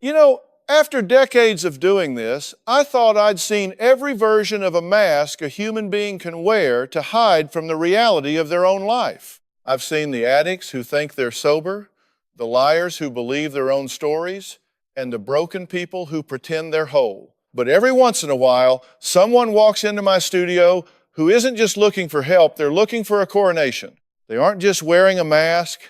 You know, after decades of doing this, I thought I'd seen every version of a mask a human being can wear to hide from the reality of their own life. I've seen the addicts who think they're sober, the liars who believe their own stories, and the broken people who pretend they're whole. But every once in a while, someone walks into my studio who isn't just looking for help, they're looking for a coronation. They aren't just wearing a mask,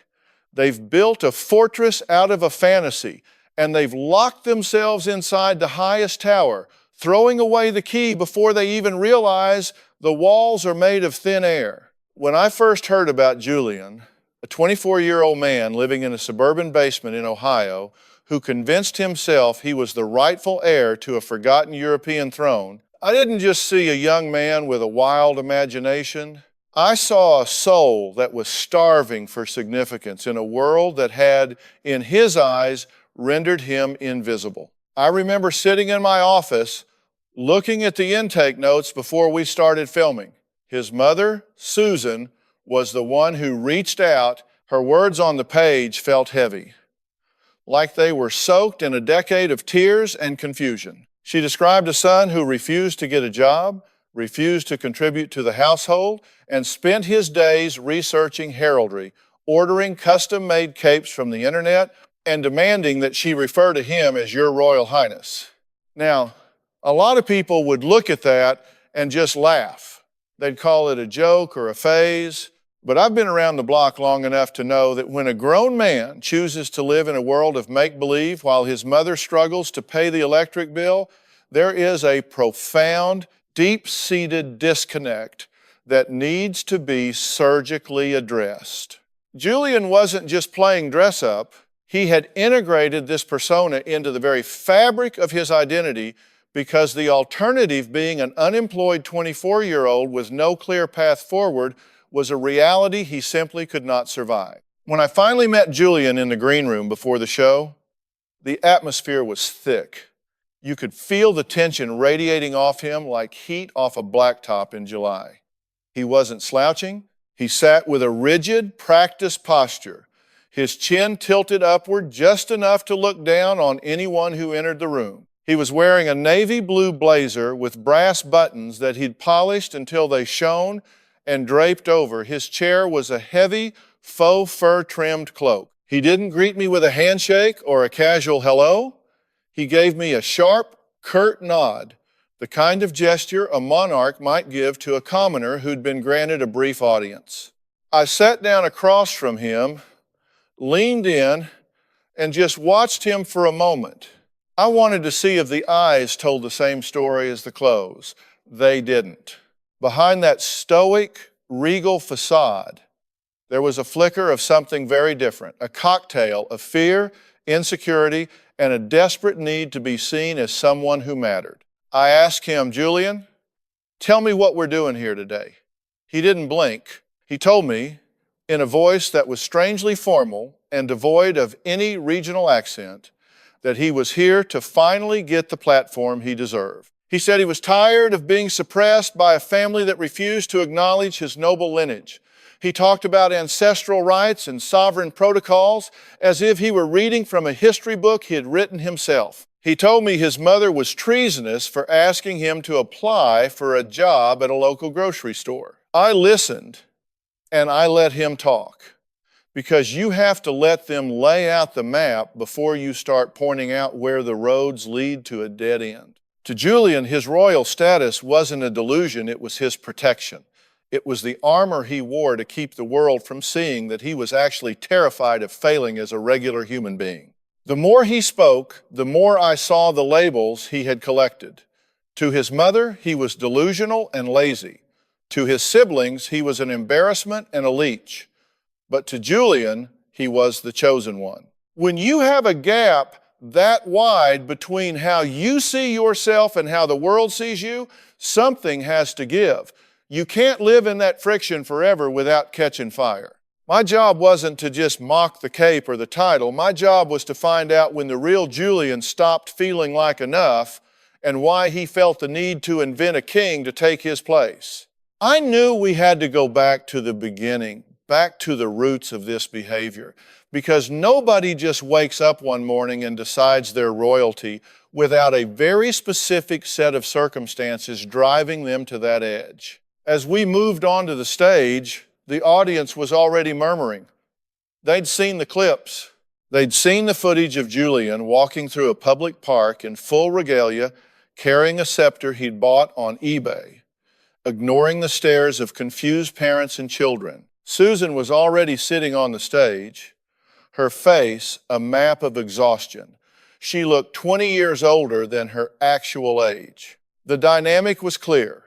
they've built a fortress out of a fantasy, and they've locked themselves inside the highest tower, throwing away the key before they even realize the walls are made of thin air. When I first heard about Julian, a 24-year-old man living in a suburban basement in Ohio who convinced himself he was the rightful heir to a forgotten European throne, I didn't just see a young man with a wild imagination. I saw a soul that was starving for significance in a world that had, in his eyes, rendered him invisible. I remember sitting in my office looking at the intake notes before we started filming. His mother, Susan, was the one who reached out. Her words on the page felt heavy, like they were soaked in a decade of tears and confusion. She described a son who refused to get a job, refused to contribute to the household, and spent his days researching heraldry, ordering custom-made capes from the internet, and demanding that she refer to him as Your Royal Highness. Now, a lot of people would look at that and just laugh. They'd call it a joke or a phase, but I've been around the block long enough to know that when a grown man chooses to live in a world of make-believe while his mother struggles to pay the electric bill, there is a profound, deep-seated disconnect that needs to be surgically addressed. Julian wasn't just playing dress-up. He had integrated this persona into the very fabric of his identity because the alternative, being an unemployed 24-year-old with no clear path forward, was a reality he simply could not survive. When I finally met Julian in the green room before the show, the atmosphere was thick. You could feel the tension radiating off him like heat off a blacktop in July. He wasn't slouching. He sat with a rigid, practiced posture, his chin tilted upward just enough to look down on anyone who entered the room. He was wearing a navy blue blazer with brass buttons that he'd polished until they shone and draped over. His chair was a heavy, faux fur-trimmed cloak. He didn't greet me with a handshake or a casual hello. He gave me a sharp, curt nod, the kind of gesture a monarch might give to a commoner who'd been granted a brief audience. I sat down across from him, leaned in, and just watched him for a moment. I wanted to see if the eyes told the same story as the clothes. They didn't. Behind that stoic, regal facade, there was a flicker of something very different, a cocktail of fear, insecurity, and a desperate need to be seen as someone who mattered. I asked him, Julian, tell me what we're doing here today. He didn't blink. He told me, in a voice that was strangely formal and devoid of any regional accent, that he was here to finally get the platform he deserved. He said he was tired of being suppressed by a family that refused to acknowledge his noble lineage. He talked about ancestral rights and sovereign protocols as if he were reading from a history book he had written himself. He told me his mother was treasonous for asking him to apply for a job at a local grocery store. I listened and I let him talk, because you have to let them lay out the map before you start pointing out where the roads lead to a dead end. To Julian, his royal status wasn't a delusion, it was his protection. It was the armor he wore to keep the world from seeing that he was actually terrified of failing as a regular human being. The more he spoke, the more I saw the labels he had collected. To his mother, he was delusional and lazy. To his siblings, he was an embarrassment and a leech. But to Julian, he was the chosen one. When you have a gap that wide between how you see yourself and how the world sees you, something has to give. You can't live in that friction forever without catching fire. My job wasn't to just mock the cape or the title. My job was to find out when the real Julian stopped feeling like enough and why he felt the need to invent a king to take his place. I knew we had to go back to the beginning, back to the roots of this behavior, because nobody just wakes up one morning and decides they're royalty without a very specific set of circumstances driving them to that edge. As we moved onto the stage, the audience was already murmuring. They'd seen the clips. They'd seen the footage of Julian walking through a public park in full regalia, carrying a scepter he'd bought on eBay, ignoring the stares of confused parents and children. Susan was already sitting on the stage, her face a map of exhaustion. She looked 20 years older than her actual age. The dynamic was clear.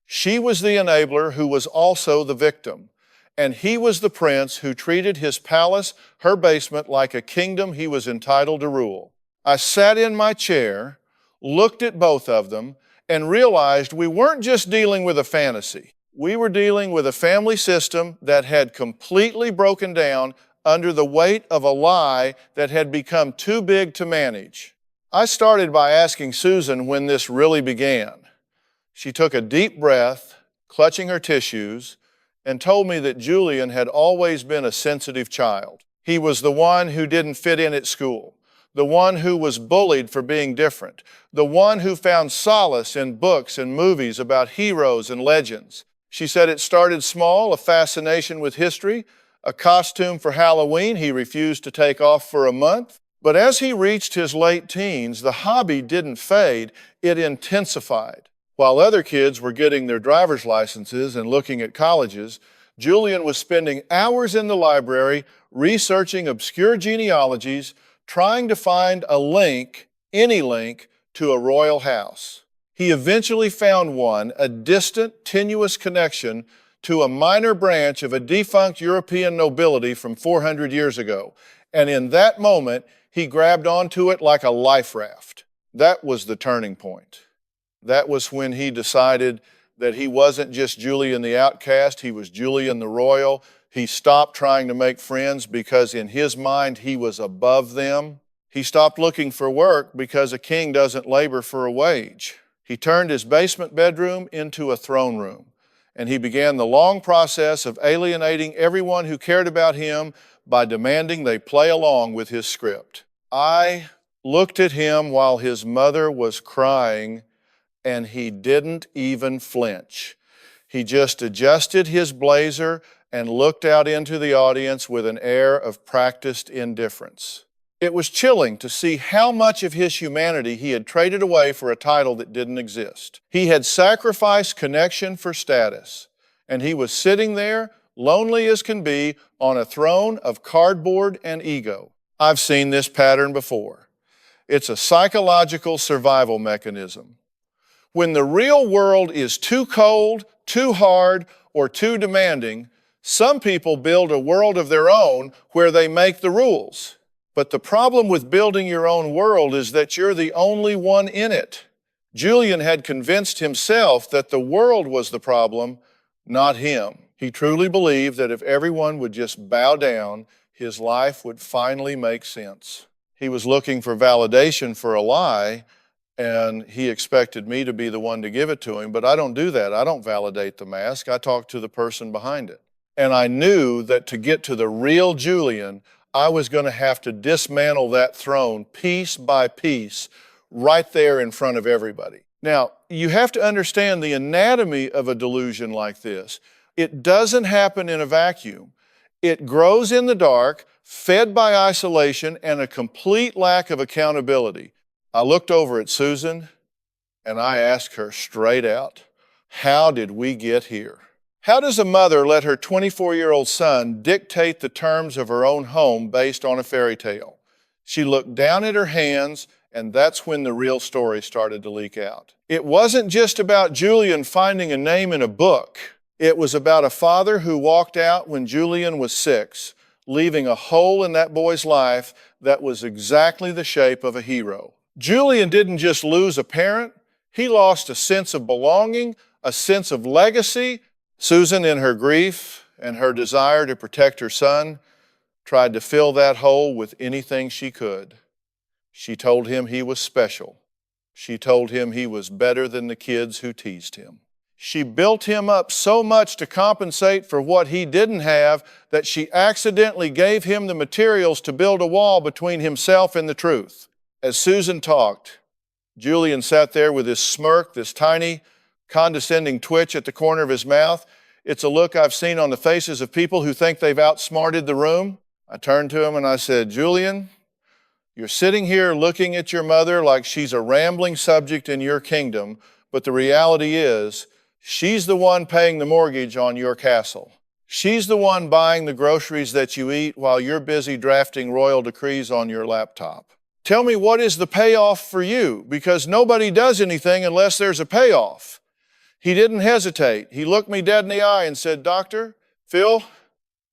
She was the enabler who was also the victim, and he was the prince who treated his palace, her basement, like a kingdom he was entitled to rule. I sat in my chair, looked at both of them, and realized we weren't just dealing with a fantasy. We were dealing with a family system that had completely broken down under the weight of a lie that had become too big to manage. I started by asking Susan when this really began. She took a deep breath, clutching her tissues, and told me that Julian had always been a sensitive child. He was the one who didn't fit in at school, the one who was bullied for being different, the one who found solace in books and movies about heroes and legends. She said it started small, a fascination with history, a costume for Halloween he refused to take off for a month. But as he reached his late teens, the hobby didn't fade, it intensified. While other kids were getting their driver's licenses and looking at colleges, Julian was spending hours in the library researching obscure genealogies, trying to find a link, any link, to a royal house. He eventually found one, a distant, tenuous connection to a minor branch of a defunct European nobility from 400 years ago. And in that moment, he grabbed onto it like a life raft. That was the turning point. That was when he decided that he wasn't just Julian the outcast, he was Julian the royal. He stopped trying to make friends because in his mind he was above them. He stopped looking for work because a king doesn't labor for a wage. He turned his basement bedroom into a throne room, and he began the long process of alienating everyone who cared about him by demanding they play along with his script. I looked at him while his mother was crying, and he didn't even flinch. He just adjusted his blazer and looked out into the audience with an air of practiced indifference. It was chilling to see how much of his humanity he had traded away for a title that didn't exist. He had sacrificed connection for status, and he was sitting there, lonely as can be, on a throne of cardboard and ego. I've seen this pattern before. It's a psychological survival mechanism. When the real world is too cold, too hard, or too demanding, some people build a world of their own where they make the rules. But the problem with building your own world is that you're the only one in it. Julian had convinced himself that the world was the problem, not him. He truly believed that if everyone would just bow down, his life would finally make sense. He was looking for validation for a lie, and he expected me to be the one to give it to him, but I don't do that. I don't validate the mask. I talk to the person behind it. And I knew that to get to the real Julian, I was going to have to dismantle that throne piece by piece right there in front of everybody. Now, you have to understand the anatomy of a delusion like this. It doesn't happen in a vacuum. It grows in the dark, fed by isolation and a complete lack of accountability. I looked over at Susan and I asked her straight out, how did we get here? How does a mother let her 24-year-old son dictate the terms of her own home based on a fairy tale? She looked down at her hands, and that's when the real story started to leak out. It wasn't just about Julian finding a name in a book. It was about a father who walked out when Julian was 6, leaving a hole in that boy's life that was exactly the shape of a hero. Julian didn't just lose a parent, he lost a sense of belonging, a sense of legacy. Susan, in her grief and her desire to protect her son, tried to fill that hole with anything she could. She told him he was special. She told him he was better than the kids who teased him. She built him up so much to compensate for what he didn't have that she accidentally gave him the materials to build a wall between himself and the truth. As Susan talked, Julian sat there with his smirk, this tiny, condescending twitch at the corner of his mouth. It's a look I've seen on the faces of people who think they've outsmarted the room. I turned to him and I said, Julian, you're sitting here looking at your mother like she's a rambling subject in your kingdom, but the reality is, she's the one paying the mortgage on your castle. She's the one buying the groceries that you eat while you're busy drafting royal decrees on your laptop. Tell me, what is the payoff for you? Because nobody does anything unless there's a payoff. He didn't hesitate. He looked me dead in the eye and said, Dr. Phil,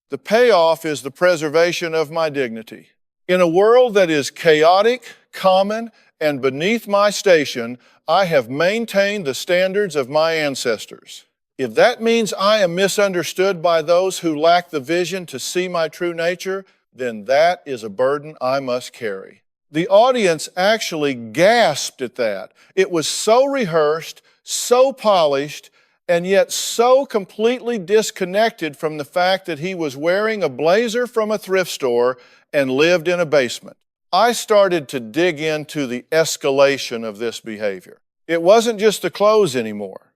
the payoff is the preservation of my dignity. In a world that is chaotic, common, and beneath my station, I have maintained the standards of my ancestors. If that means I am misunderstood by those who lack the vision to see my true nature, then that is a burden I must carry. The audience actually gasped at that. It was so rehearsed, so polished, and yet so completely disconnected from the fact that he was wearing a blazer from a thrift store and lived in a basement. I started to dig into the escalation of this behavior. It wasn't just the clothes anymore.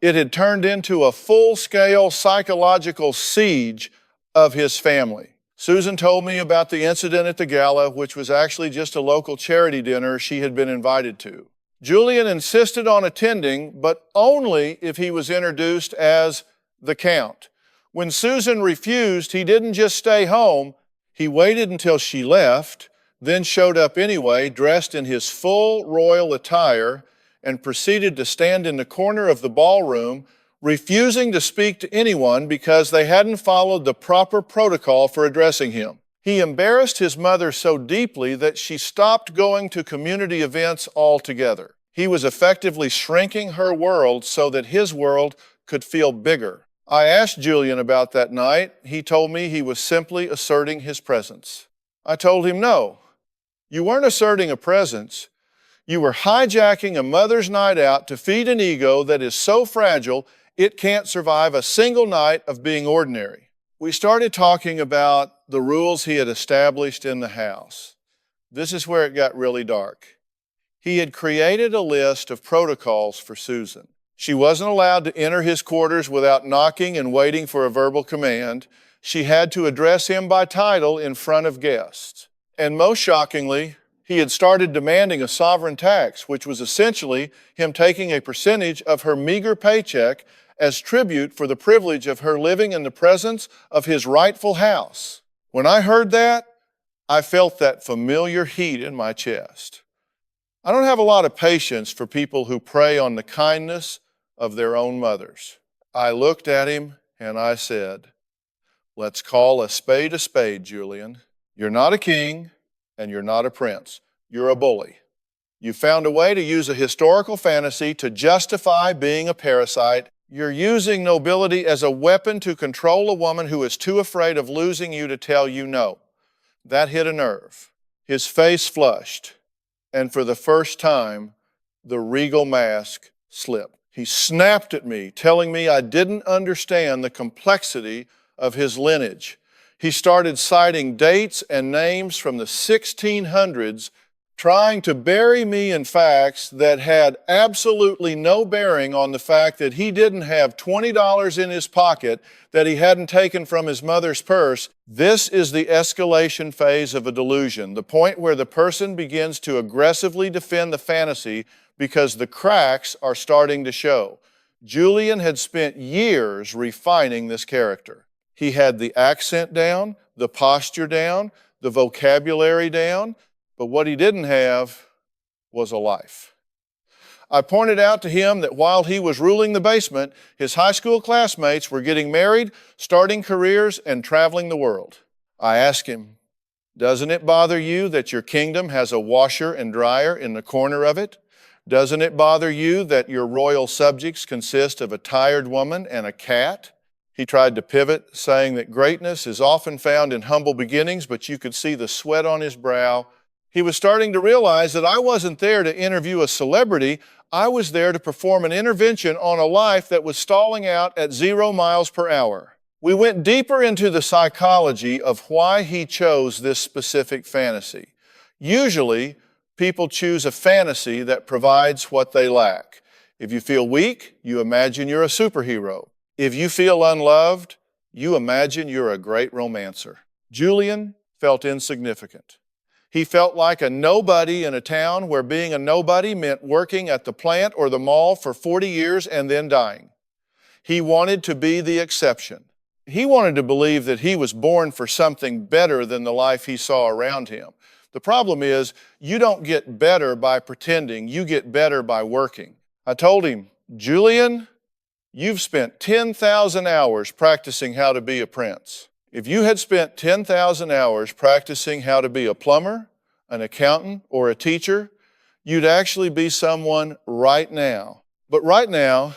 It had turned into a full-scale psychological siege of his family. Susan told me about the incident at the gala, which was actually just a local charity dinner she had been invited to. Julian insisted on attending, but only if he was introduced as the Count. When Susan refused, he didn't just stay home. He waited until she left, then showed up anyway, dressed in his full royal attire, and proceeded to stand in the corner of the ballroom, refusing to speak to anyone because they hadn't followed the proper protocol for addressing him. He embarrassed his mother so deeply that she stopped going to community events altogether. He was effectively shrinking her world so that his world could feel bigger. I asked Julian about that night. He told me he was simply asserting his presence. I told him, no, you weren't asserting a presence. You were hijacking a mother's night out to feed an ego that is so fragile it can't survive a single night of being ordinary. We started talking about the rules he had established in the house. This is where it got really dark. He had created a list of protocols for Susan. She wasn't allowed to enter his quarters without knocking and waiting for a verbal command. She had to address him by title in front of guests. And most shockingly, he had started demanding a sovereign tax, which was essentially him taking a percentage of her meager paycheck as tribute for the privilege of her living in the presence of his rightful house. When I heard that, I felt that familiar heat in my chest. I don't have a lot of patience for people who prey on the kindness of their own mothers. I looked at him and I said, let's call a spade, Julian. You're not a king and you're not a prince. You're a bully. You found a way to use a historical fantasy to justify being a parasite. You're using nobility as a weapon to control a woman who is too afraid of losing you to tell you no. That hit a nerve. His face flushed, and for the first time, the regal mask slipped. He snapped at me, telling me I didn't understand the complexity of his lineage. He started citing dates and names from the 1600s, trying to bury me in facts that had absolutely no bearing on the fact that he didn't have $20 in his pocket that he hadn't taken from his mother's purse. This is the escalation phase of a delusion, the point where the person begins to aggressively defend the fantasy because the cracks are starting to show. Julian had spent years refining this character. He had the accent down, the posture down, the vocabulary down, but what he didn't have was a life. I pointed out to him that while he was ruling the basement, his high school classmates were getting married, starting careers, and traveling the world. I asked him, doesn't it bother you that your kingdom has a washer and dryer in the corner of it? Doesn't it bother you that your royal subjects consist of a tired woman and a cat? He tried to pivot, saying that greatness is often found in humble beginnings, but you could see the sweat on his brow. He was starting to realize that I wasn't there to interview a celebrity. I was there to perform an intervention on a life that was stalling out at 0 miles per hour. We went deeper into the psychology of why he chose this specific fantasy. Usually, people choose a fantasy that provides what they lack. If you feel weak, you imagine you're a superhero. If you feel unloved, you imagine you're a great romancer. Julian felt insignificant. He felt like a nobody in a town where being a nobody meant working at the plant or the mall for 40 years and then dying. He wanted to be the exception. He wanted to believe that he was born for something better than the life he saw around him. The problem is, you don't get better by pretending, you get better by working. I told him, Julian, you've spent 10,000 hours practicing how to be a prince. If you had spent 10,000 hours practicing how to be a plumber, an accountant, or a teacher, you'd actually be someone right now. But right now,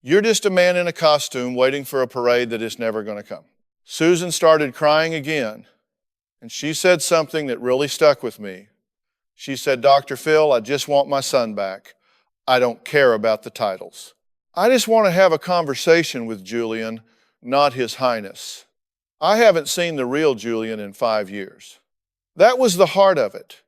you're just a man in a costume waiting for a parade that is never going to come. Susan started crying again, and she said something that really stuck with me. She said, Dr. Phil, I just want my son back. I don't care about the titles. I just want to have a conversation with Julian, not His Highness. I haven't seen the real Julian in 5 years. That was the heart of it.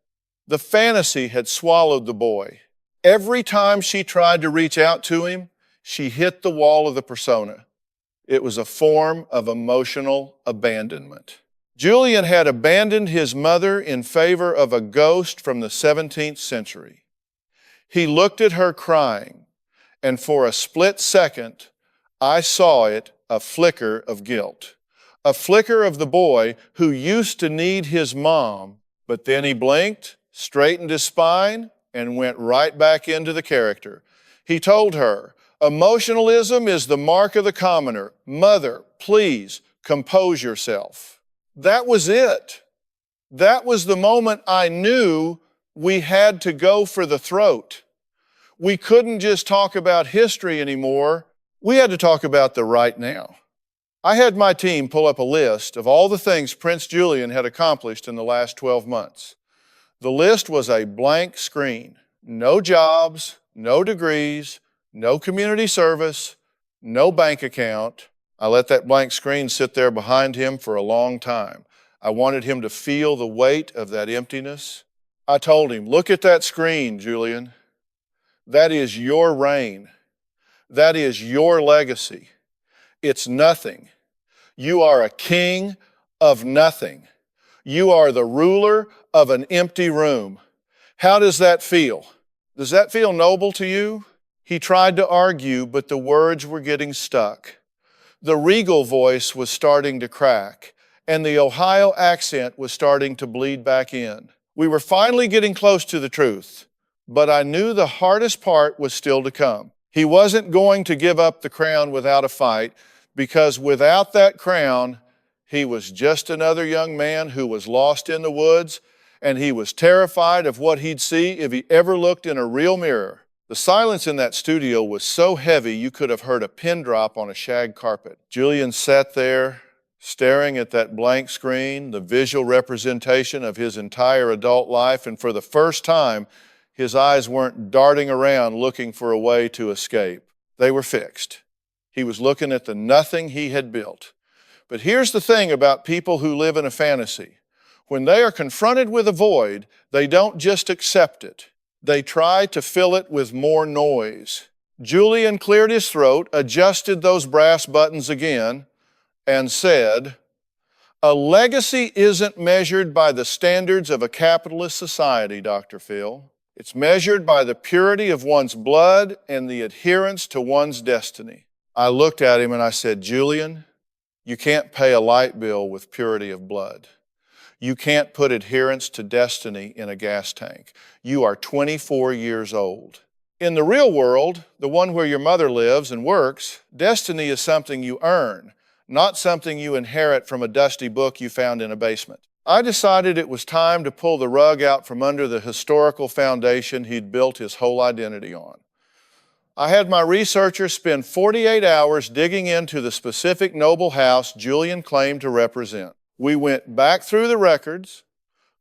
The fantasy had swallowed the boy. Every time she tried to reach out to him, she hit the wall of the persona. It was a form of emotional abandonment. Julian had abandoned his mother in favor of a ghost from the 17th century. He looked at her crying, and for a split second, I saw it, a flicker of guilt. A flicker of the boy who used to need his mom, but then he blinked, straightened his spine, and went right back into the character. He told her, emotionalism is the mark of the commoner. Mother, please compose yourself. That was it. That was the moment I knew we had to go for the throat. We couldn't just talk about history anymore. We had to talk about the right now. I had my team pull up a list of all the things Prince Julian had accomplished in the last 12 months. The list was a blank screen. No jobs, no degrees, no community service, no bank account. I let that blank screen sit there behind him for a long time. I wanted him to feel the weight of that emptiness. I told him, look at that screen, Julian. That is your reign. That is your legacy. It's nothing. You are a king of nothing. You are the ruler of an empty room. How does that feel? Does that feel noble to you? He tried to argue, but the words were getting stuck. The regal voice was starting to crack, and the Ohio accent was starting to bleed back in. We were finally getting close to the truth, but I knew the hardest part was still to come. He wasn't going to give up the crown without a fight, because without that crown, he was just another young man who was lost in the woods, and he was terrified of what he'd see if he ever looked in a real mirror. The silence in that studio was so heavy you could have heard a pin drop on a shag carpet. Julian sat there, staring at that blank screen, the visual representation of his entire adult life, and for the first time, his eyes weren't darting around looking for a way to escape. They were fixed. He was looking at the nothing he had built. But here's the thing about people who live in a fantasy. When they are confronted with a void, they don't just accept it. They try to fill it with more noise. Julian cleared his throat, adjusted those brass buttons again, and said, a legacy isn't measured by the standards of a capitalist society, Dr. Phil. It's measured by the purity of one's blood and the adherence to one's destiny. I looked at him and I said, Julian, you can't pay a light bill with purity of blood. You can't put adherence to destiny in a gas tank. You are 24 years old. In the real world, the one where your mother lives and works, destiny is something you earn, not something you inherit from a dusty book you found in a basement. I decided it was time to pull the rug out from under the historical foundation he'd built his whole identity on. I had my researchers spend 48 hours digging into the specific noble house Julian claimed to represent. We went back through the records,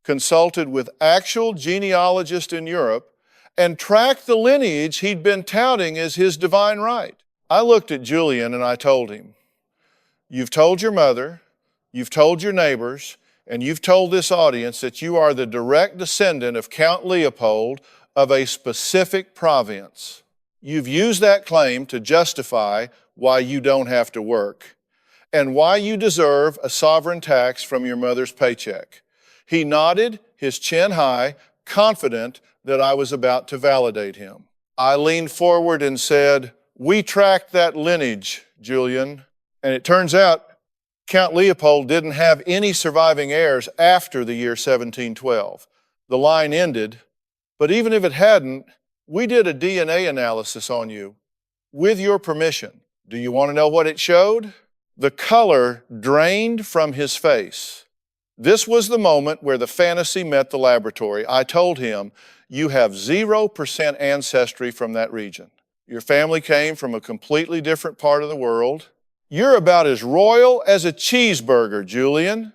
consulted with actual genealogists in Europe, and track the lineage he'd been touting as his divine right. I looked at Julian and I told him, "You've told your mother, you've told your neighbors, and you've told this audience that you are the direct descendant of Count Leopold of a specific province. You've used that claim to justify why you don't have to work and why you deserve a sovereign tax from your mother's paycheck." He nodded, his chin high, confident that I was about to validate him. I leaned forward and said, "We tracked that lineage, Julian, and it turns out Count Leopold didn't have any surviving heirs after the year 1712. The line ended, but even if it hadn't, we did a DNA analysis on you with your permission. Do you want to know what it showed?" The color drained from his face. This was the moment where the fantasy met the laboratory. I told him, "You have 0% ancestry from that region. Your family came from a completely different part of the world. You're about as royal as a cheeseburger, Julian.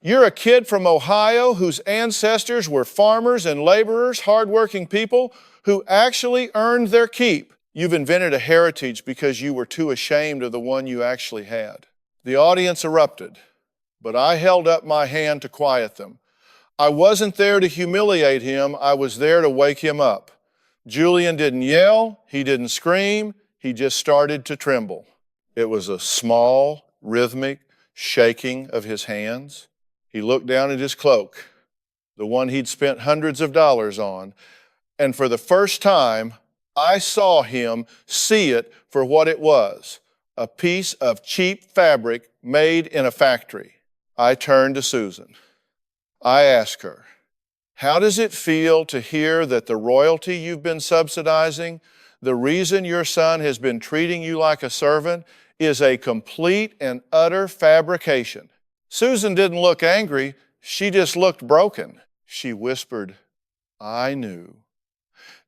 You're a kid from Ohio whose ancestors were farmers and laborers, hardworking people who actually earned their keep. You've invented a heritage because you were too ashamed of the one you actually had." The audience erupted, but I held up my hand to quiet them. I wasn't there to humiliate him, I was there to wake him up. Julian didn't yell, he didn't scream, he just started to tremble. It was a small, rhythmic shaking of his hands. He looked down at his cloak, the one he'd spent hundreds of dollars on, and for the first time, I saw him see it for what it was, a piece of cheap fabric made in a factory. I turned to Susan. I asked her, "How does it feel to hear that the royalty you've been subsidizing, the reason your son has been treating you like a servant, is a complete and utter fabrication?" Susan didn't look angry, she just looked broken. She whispered, "I knew."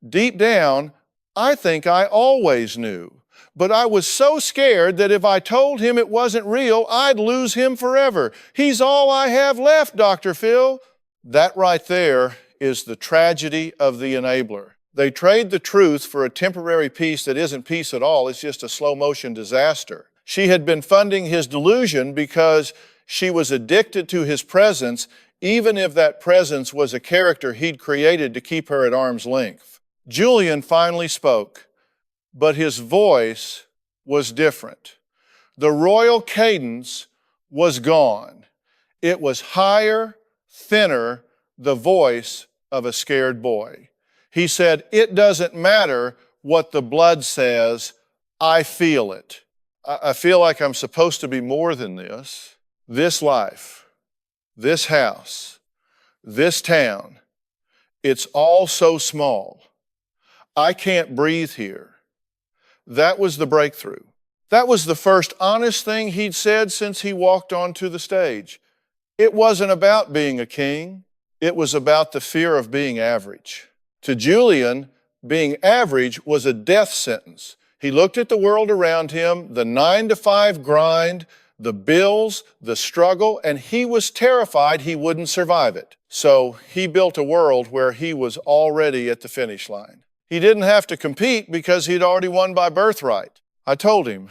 Deep down, I think I always knew, but I was so scared that if I told him it wasn't real, I'd lose him forever. He's all I have left, Dr. Phil. That right there is the tragedy of the enabler. They trade the truth for a temporary peace that isn't peace at all, it's just a slow-motion disaster. She had been funding his delusion because she was addicted to his presence, even if that presence was a character he'd created to keep her at arm's length. Julian finally spoke, but his voice was different. The royal cadence was gone. It was higher, thinner, the voice of a scared boy. He said, "It doesn't matter what the blood says, I feel it. I feel like I'm supposed to be more than this. This life, this house, this town, it's all so small. I can't breathe here." That was the breakthrough. That was the first honest thing he'd said since he walked onto the stage. It wasn't about being a king. It was about the fear of being average. To Julian, being average was a death sentence. He looked at the world around him, the 9-to-5 grind, the bills, the struggle, and he was terrified he wouldn't survive it. So he built a world where he was already at the finish line. He didn't have to compete because he'd already won by birthright. I told him,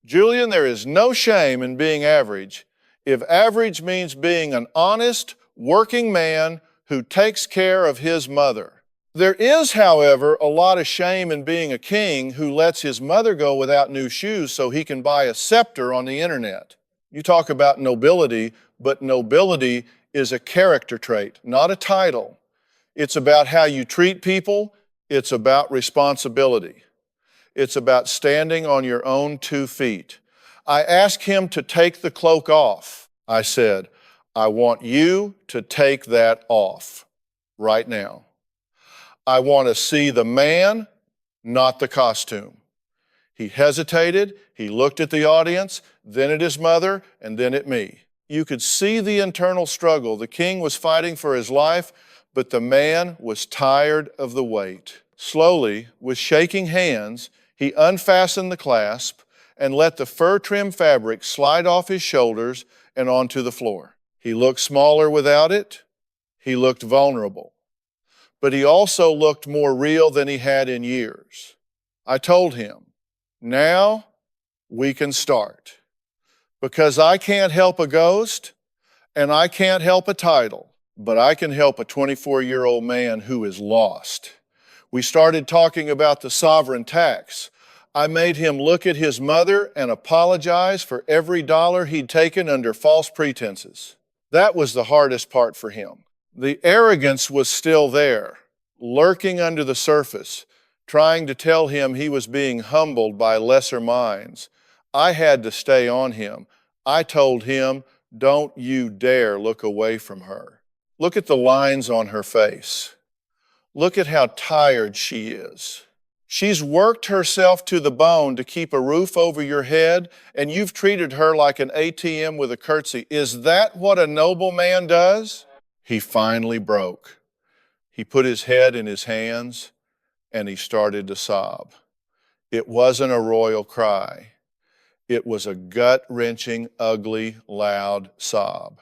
"Julian, there is no shame in being average if average means being an honest, working man who takes care of his mother. There is, however, a lot of shame in being a king who lets his mother go without new shoes so he can buy a scepter on the internet." You talk about nobility, but nobility is a character trait, not a title. It's about how you treat people. It's about responsibility. It's about standing on your own 2 feet. I asked him to take the cloak off. I said, "I want you to take that off right now. I want to see the man, not the costume." He hesitated, he looked at the audience, then at his mother, and then at me. You could see the internal struggle. The king was fighting for his life, but the man was tired of the weight. Slowly, with shaking hands, he unfastened the clasp and let the fur-trimmed fabric slide off his shoulders and onto the floor. He looked smaller without it. He looked vulnerable. but he also looked more real than he had in years. I told him, now we can start. Because I can't help a ghost and I can't help a title, but I can help a 24-year-old man who is lost. We started talking about the sovereign tax. I made him look at his mother and apologize for every dollar he'd taken under false pretenses. That was the hardest part for him. The arrogance was still there, lurking under the surface, trying to tell him he was being humbled by lesser minds. I had to stay on him. I told him, don't you dare look away from her. Look at the lines on her face. Look at how tired she is. She's worked herself to the bone to keep a roof over your head, and you've treated her like an ATM with a curtsy. Is that what a noble man does? He finally broke. He put his head in his hands, and he started to sob. It wasn't a royal cry. It was a gut-wrenching, ugly, loud sob.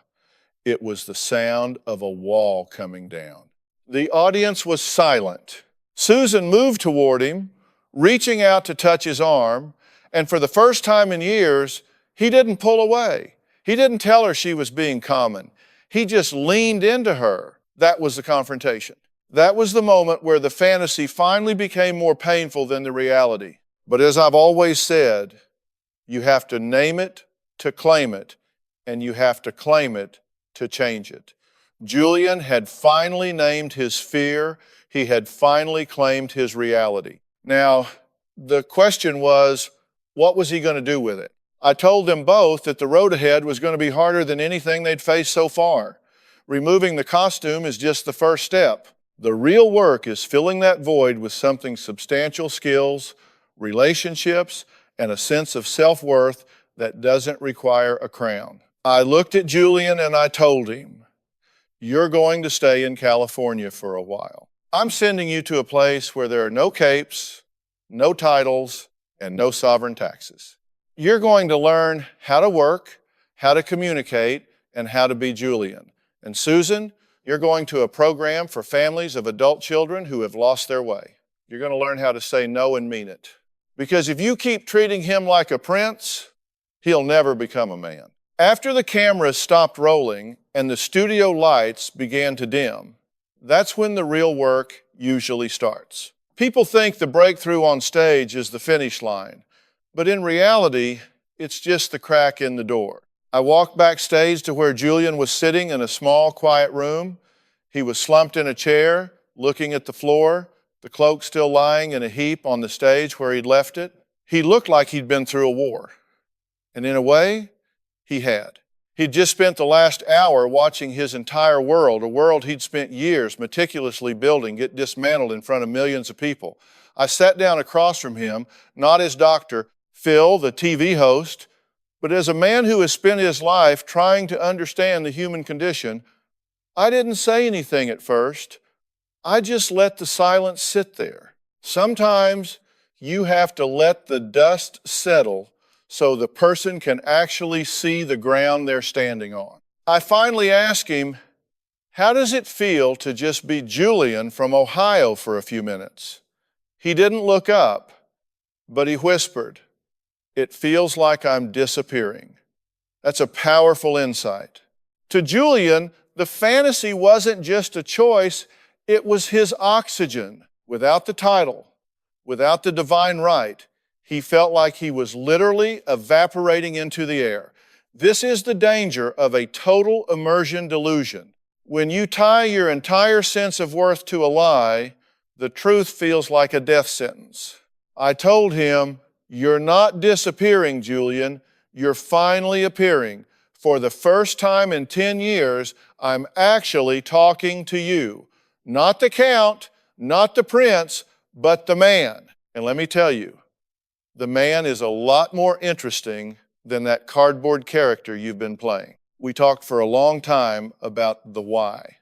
It was the sound of a wall coming down. The audience was silent. Susan moved toward him, reaching out to touch his arm, and for the first time in years, he didn't pull away. He didn't tell her she was being common. He just leaned into her. That was the confrontation. That was the moment where the fantasy finally became more painful than the reality. But as I've always said, you have to name it to claim it, and you have to claim it to change it. Julian had finally named his fear. He had finally claimed his reality. Now, the question was, what was he going to do with it? I told them both that the road ahead was going to be harder than anything they'd faced so far. Removing the costume is just the first step. The real work is filling that void with something substantial: skills, relationships, and a sense of self-worth that doesn't require a crown. I looked at Julian and I told him, you're going to stay in California for a while. I'm sending you to a place where there are no capes, no titles, and no sovereign taxes. You're going to learn how to work, how to communicate, and how to be Julian. And Susan, you're going to a program for families of adult children who have lost their way. You're going to learn how to say no and mean it. Because if you keep treating him like a prince, he'll never become a man. After the cameras stopped rolling and the studio lights began to dim, that's when the real work usually starts. People think the breakthrough on stage is the finish line, but in reality, it's just the crack in the door. I walked backstage to where Julian was sitting in a small, quiet room. He was slumped in a chair, looking at the floor, the cloak still lying in a heap on the stage where he'd left it. He looked like he'd been through a war. And in a way, he had. He'd just spent the last hour watching his entire world, a world he'd spent years meticulously building, get dismantled in front of millions of people. I sat down across from him, not as Dr. Phil, the TV host, but as a man who has spent his life trying to understand the human condition. I didn't say anything at first. I just let the silence sit there. Sometimes you have to let the dust settle so the person can actually see the ground they're standing on. I finally asked him, how does it feel to just be Julian from Ohio for a few minutes? He didn't look up, but he whispered, it feels like I'm disappearing. That's a powerful insight. To Julian, the fantasy wasn't just a choice, it was his oxygen. Without the title, without the divine right, he felt like he was literally evaporating into the air. This is the danger of a total immersion delusion. When you tie your entire sense of worth to a lie, the truth feels like a death sentence. I told him, you're not disappearing, Julian. You're finally appearing. For the first time in 10 years, I'm actually talking to you. Not the count, not the prince, but the man. And let me tell you, the man is a lot more interesting than that cardboard character you've been playing. We talked for a long time about the why.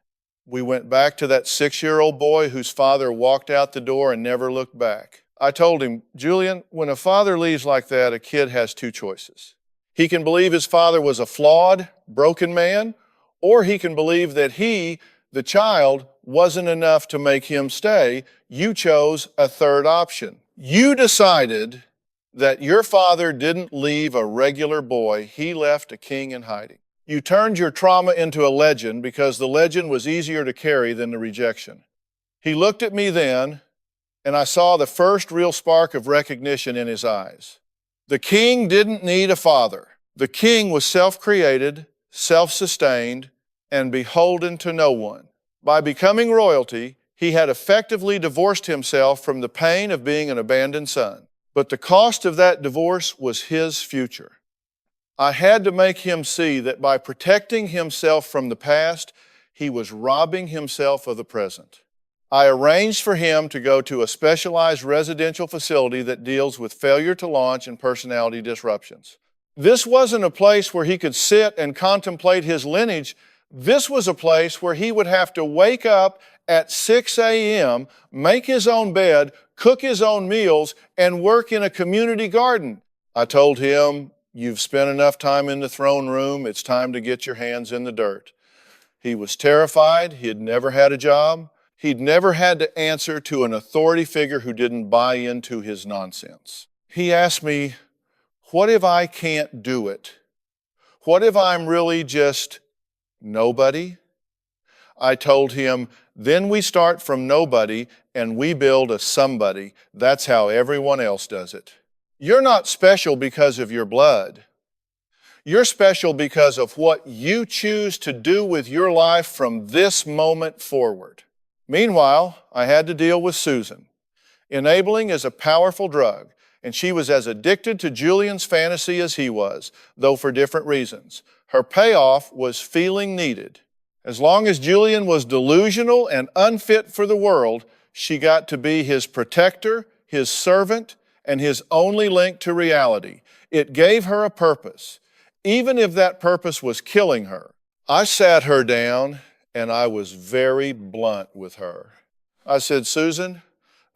We went back to that 6-year-old boy whose father walked out the door and never looked back. I told him, Julian, when a father leaves like that, a kid has two choices. He can believe his father was a flawed, broken man, or he can believe that he, The child wasn't enough to make him stay. You chose a third option. You decided that your father didn't leave a regular boy, he left a king in hiding. You turned your trauma into a legend because the legend was easier to carry than the rejection. He looked at me then, and I saw the first real spark of recognition in his eyes. The king didn't need a father. The king was self-created, self-sustained, and beholden to no one. By becoming royalty, he had effectively divorced himself from the pain of being an abandoned son. But the cost of that divorce was his future. I had to make him see that by protecting himself from the past, he was robbing himself of the present. I arranged for him to go to a specialized residential facility that deals with failure to launch and personality disruptions. This wasn't a place where he could sit and contemplate his lineage. This was a place where he would have to wake up at 6 a.m., make his own bed, cook his own meals, and work in a community garden. I told him, "You've spent enough time in the throne room. It's time to get your hands in the dirt." He was terrified. He had never had a job. He'd never had to answer to an authority figure who didn't buy into his nonsense. He asked me, "What if I can't do it? What if I'm really just nobody?" I told him, "Then we start from nobody and we build a somebody. That's how everyone else does it. You're not special because of your blood. You're special because of what you choose to do with your life from this moment forward." Meanwhile, I had to deal with Susan. Enabling is a powerful drug, and she was as addicted to Julian's fantasy as he was, though for different reasons. Her payoff was feeling needed. As long as Julian was delusional and unfit for the world, she got to be his protector, his servant, and his only link to reality. It gave her a purpose, even if that purpose was killing her. I sat her down, and I was very blunt with her. I said, "Susan,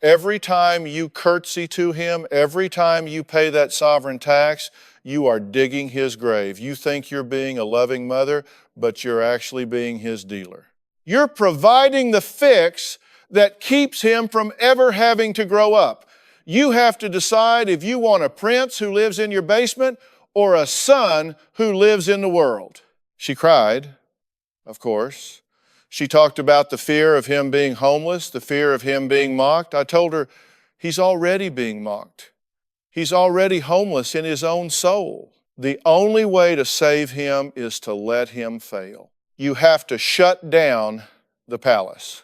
every time you curtsy to him, every time you pay that sovereign tax, you are digging his grave. You think you're being a loving mother, but you're actually being his dealer. You're providing the fix that keeps him from ever having to grow up. You have to decide if you want a prince who lives in your basement or a son who lives in the world." She cried, of course. She talked about the fear of him being homeless, the fear of him being mocked. I told her, he's already being mocked. He's already homeless in his own soul. The only way to save him is to let him fail. You have to shut down the palace.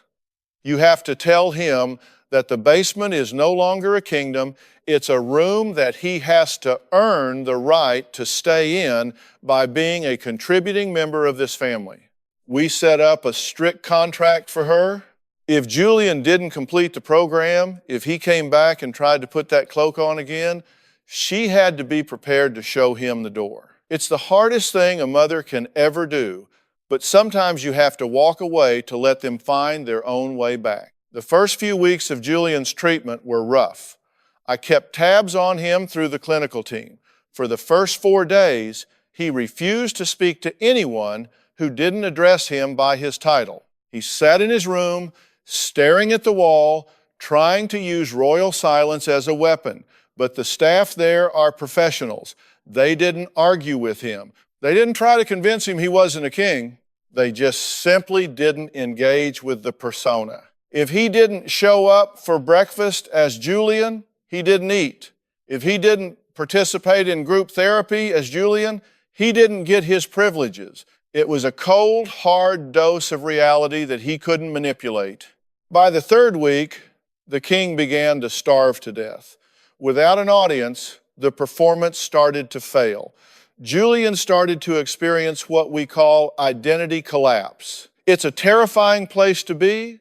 You have to tell him that the basement is no longer a kingdom. It's a room that he has to earn the right to stay in by being a contributing member of this family. We set up a strict contract for her. If Julian didn't complete the program, if he came back and tried to put that cloak on again, she had to be prepared to show him the door. It's the hardest thing a mother can ever do, but sometimes you have to walk away to let them find their own way back. The first few weeks of Julian's treatment were rough. I kept tabs on him through the clinical team. For the first 4 days, he refused to speak to anyone who didn't address him by his title. He sat in his room, staring at the wall, trying to use royal silence as a weapon. But the staff there are professionals. They didn't argue with him. They didn't try to convince him he wasn't a king. They just simply didn't engage with the persona. If he didn't show up for breakfast as Julian, he didn't eat. If he didn't participate in group therapy as Julian, he didn't get his privileges. It was a cold, hard dose of reality that he couldn't manipulate. By the 3rd week, the king began to starve to death. Without an audience, the performance started to fail. Julian started to experience what we call identity collapse. It's a terrifying place to be,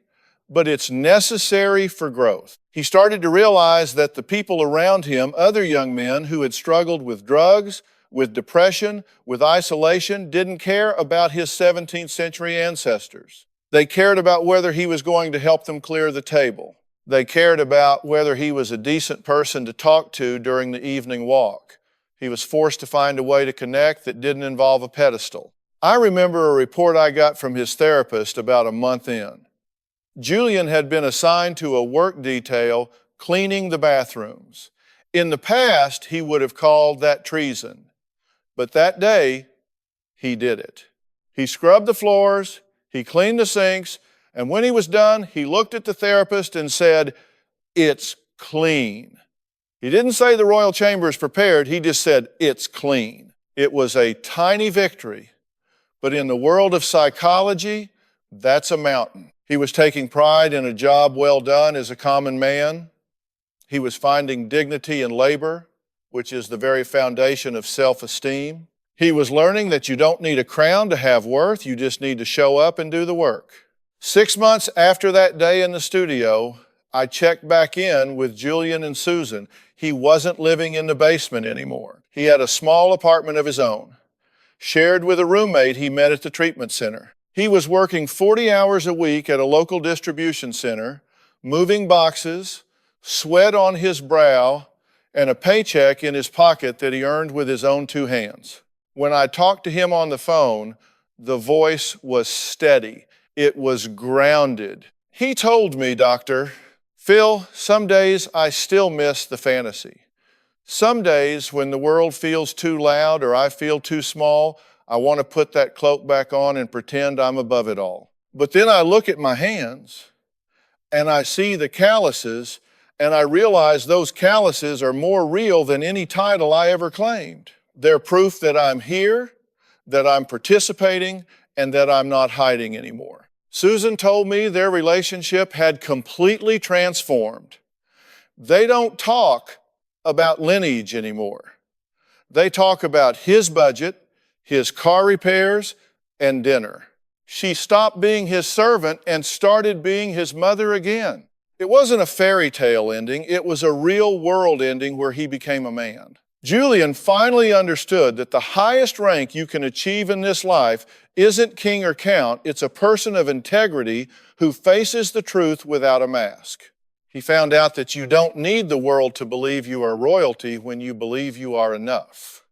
but it's necessary for growth. He started to realize that the people around him, other young men who had struggled with drugs, with depression, with isolation, didn't care about his 17th century ancestors. They cared about whether he was going to help them clear the table. They cared about whether he was a decent person to talk to during the evening walk. He was forced to find a way to connect that didn't involve a pedestal. I remember a report I got from his therapist about a month in. Julian had been assigned to a work detail cleaning the bathrooms. In the past, he would have called that treason, but that day, he did it. He scrubbed the floors, he cleaned the sinks, and when he was done, he looked at the therapist and said, "It's clean." He didn't say the royal chamber is prepared, he just said, "It's clean." It was a tiny victory, but in the world of psychology, that's a mountain. He was taking pride in a job well done as a common man. He was finding dignity in labor, which is the very foundation of self-esteem. He was learning that you don't need a crown to have worth, you just need to show up and do the work. 6 months after that day in the studio, I checked back in with Julian and Susan. He wasn't living in the basement anymore. He had a small apartment of his own, shared with a roommate he met at the treatment center. He was working 40 hours a week at a local distribution center, moving boxes, sweat on his brow, and a paycheck in his pocket that he earned with his own 2 hands. When I talked to him on the phone, the voice was steady. It was grounded. He told me, "Doctor, Phil, some days I still miss the fantasy. Some days when the world feels too loud or I feel too small, I want to put that cloak back on and pretend I'm above it all. But then I look at my hands and I see the calluses and I realize those calluses are more real than any title I ever claimed. They're proof that I'm here, that I'm participating, and that I'm not hiding anymore." Susan told me their relationship had completely transformed. They don't talk about lineage anymore. They talk about his budget, his car repairs, and dinner. She stopped being his servant and started being his mother again. It wasn't a fairy tale ending, it was a real world ending where he became a man. Julian finally understood that the highest rank you can achieve in this life isn't king or count, it's a person of integrity who faces the truth without a mask. He found out that you don't need the world to believe you are royalty when you believe you are enough.